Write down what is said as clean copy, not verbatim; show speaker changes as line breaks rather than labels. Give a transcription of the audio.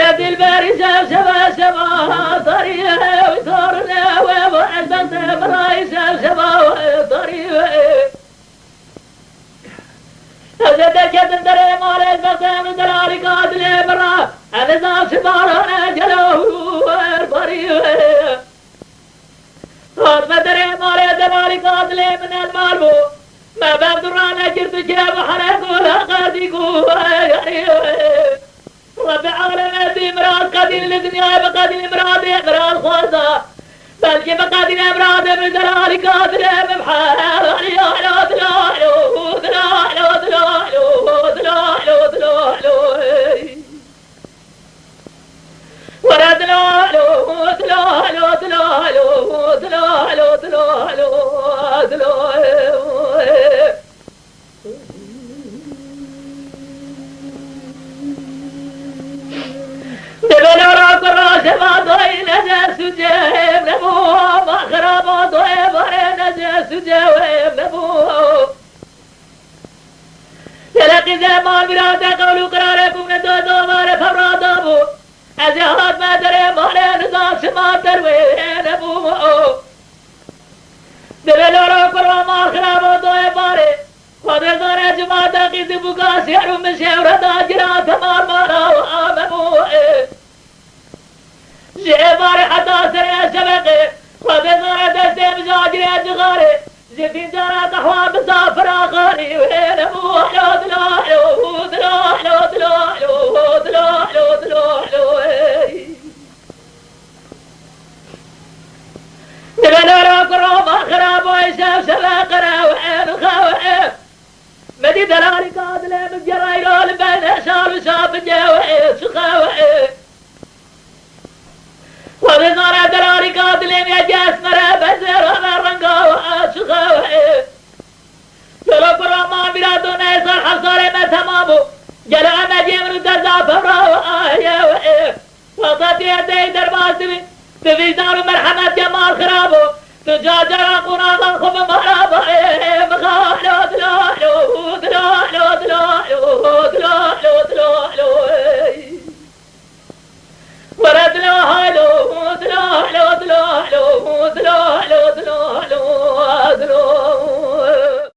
ولد الباري شاف شبا طريقه وثورنا وعزبت براي شبا طريقه هذا كتن دري مالي بسام دلالي قادلي برا هذا زاب شبارنا جلوه طريقه خاط مدري مالي دلالي قادلي من المالبو ما بابدرانا جرت جاب حرق ولا قاديقو رب عالم دي مراد قادين للدنيا بقادين مراد خوزا بلكي بقادين مراد من دلالي قادلي ببحار دلالو دلالو دلالو دلالو دلالو دلالو ولا دلالو دلالو دلالو دلالو دلالو دلالو دلالو راك الراس ما ضوي نجاس جيب نبوه ما خراب ضوي بري نجاس جيب نبوه يلقي زمان برادا قولوا قراركم ندو ماري فرادابو أزيهات ما دري مالي نزاق شما تروين أبوه دلالو راك الراما خراب ضوي باري خدر داري جماعة داقي زبوكا سيارو من شهرة جرات مار مارا وآمبوه جيباري حتى سريع شبقي خدر داري دستي مجاجري جغاري زبين داري تحوان بسافر آخاري وين أبوه دلالو دلالو دلالو دلالو دلالو دلالو كروما خراب ويشاف شبقنا وين خاوه مدي دلالي قادلي من جرايرو لبين شار وشاف جاوه شخاوه وبزارة دلالي قادلي يا جاس مرا بزر ورنقاوه شخاوه يلو كروما برادو نيسر حصاري ما تمامو جلع مجيم ردزا فراوه آيه وطاتي يدي درباس بفيزار مرحمة جمال خرابو تجاجر قناطا خب مرابو مخالو